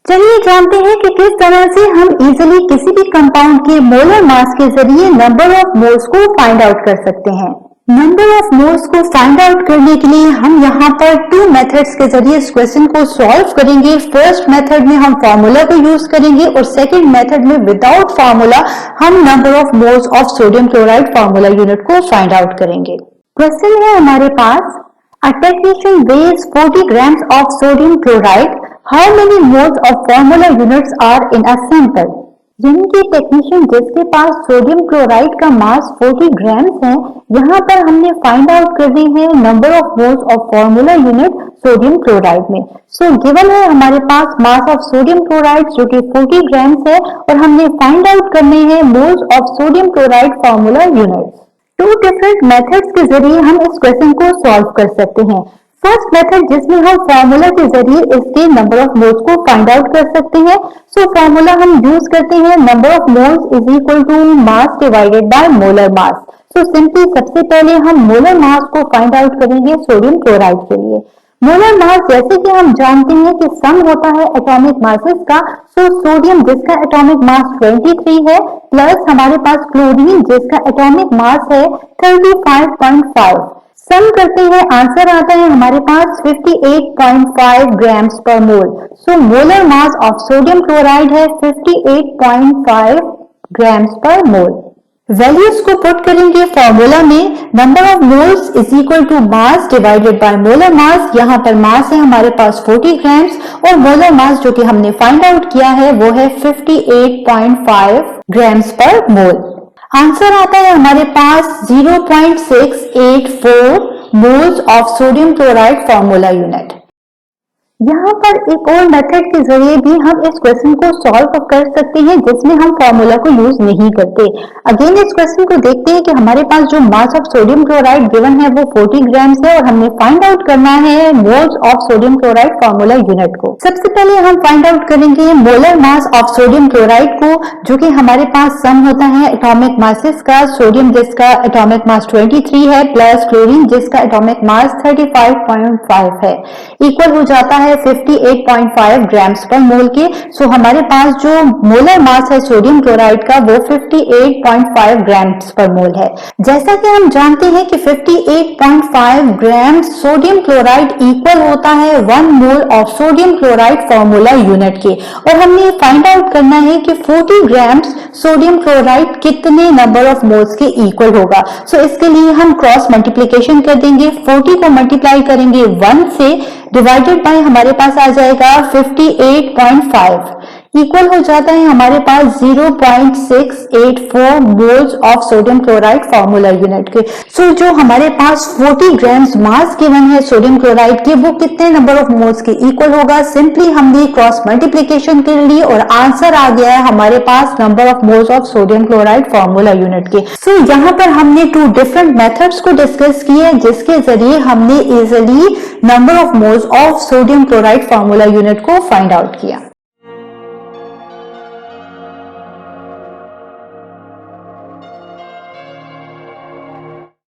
चलिए जानते हैं कि किस तरह से हम इजीली किसी भी कंपाउंड के मोलर मास के जरिए नंबर ऑफ मोल्स को फाइंड आउट कर सकते हैं। नंबर ऑफ मोल्स को फाइंड आउट करने के लिए हम यहाँ पर 2 मेथड्स के जरिए इस क्वेश्चन को सॉल्व करेंगे। फर्स्ट मेथड में हम फार्मूला को यूज करेंगे और सेकंड मेथड में विदाउट फार्मूला हम number of moles of sodium chloride formula unit को फाइंड आउट करेंगे। क्वेश्चन है हमारे पास, a technician weighs 40 grams of sodium chloride. How many moles of formula units are in a sample? यानी कि technician जिसके पास sodium chloride का मास 40 grams है, यहाँ पर हमने फाइंड आउट करनी है number of moles of formula unit sodium chloride में। सो गिवन है हमारे पास मास ऑफ सोडियम क्लोराइड जो कि 40 ग्राम्स है और हमने फाइंड आउट करने हैं moles of sodium chloride formula unit. 2 different methods के जरिए हम इस क्वेश्चन को सॉल्व कर सकते हैं। फर्स्ट मेथड जिसमें हम फॉर्मूला के जरिए इसके नंबर ऑफ मोल्स को फाइंड आउट कर सकते हैं। सो फॉर्मूला हम यूज करते हैं number of moles is equal to mass divided by molar mass. So simply सबसे पहले हम मोलर मास को फाइंड आउट करेंगे सोडियम क्लोराइड के लिए। मोलर मास जैसे कि हम जानते हैं कि सम होता है एटॉमिक मासेस का। सो सोडियम जिसका एटॉमिक मास 23 है प्लस हमारे पास क्लोरीन जिसका एटॉमिक मास है 35.5। सम करते हैं, आंसर आता है हमारे पास 58.5 grams per mole. So molar mass of sodium chloride है 58.5 ग्राम्स पर मोल। वैल्यूज को पुट करेंगे फॉर्मूला में। Number of moles is equal to mass divided by molar mass. यहाँ पर मास है हमारे पास 40 ग्राम्स और मोलर मास जो कि हमने फाइंड आउट किया है वो है 58.5 ग्राम्स पर मोल। आंसर आता है हमारे पास 0.684 moles of sodium chloride formula unit. यहाँ पर एक और मेथड के जरिए भी हम इस क्वेश्चन को सॉल्व कर सकते हैं जिसमें हम फॉर्मूला को यूज नहीं करते। अगेन इस क्वेश्चन को देखते हैं कि हमारे पास जो मास ऑफ सोडियम क्लोराइड गिवन है वो 40 ग्राम्स है और हमने फाइंड आउट करना है moles of sodium chloride formula unit को। सबसे पहले हम फाइंड आउट करेंगे molar mass of sodium chloride को जो कि हमारे पास सम होता है एटॉमिक मासेस का। सोडियम जिसका एटॉमिक मास 23 है प्लस क्लोरीन जिसका एटॉमिक मास 35.5 है इक्वल हो जाता है 58.5 ग्राम्स पर मोल के। सो हमारे पास जो मोलर मास है सोडियम क्लोराइड का वो 58.5 ग्राम्स पर मोल है। जैसा कि हम जानते हैं कि 58.5 ग्राम सोडियम क्लोराइड इक्वल होता है 1 mole of sodium chloride formula unit के और हमने फाइंड आउट करना है कि 40 ग्राम्स सोडियम क्लोराइड कितने नंबर ऑफ मोल्स के इक्वल होगा। सो इसके लिए हम क्रॉस मल्टीप्लिकेशन कर देंगे। 40 को मल्टीप्लाई करेंगे 1 से डिवाइडेड बाय हमारे पास आ जाएगा 58.5 इक्वल हो जाता है हमारे पास 0.684 moles of sodium chloride formula unit के। सो जो हमारे पास 40 ग्राम्स मास गिवन है सोडियम क्लोराइड के वो कितने नंबर ऑफ मोल्स के इक्वल होगा। सिंपली हमने क्रॉस मल्टीप्लिकेशन कर ली और आंसर आ गया है हमारे पास number of moles of sodium chloride formula unit के। सो यहाँ पर हमने 2 डिफरेंट मेथड्स को डिस्कस किए जिसके जरिए हमने easily number of moles of sodium chloride formula unit को फाइंड आउट किया।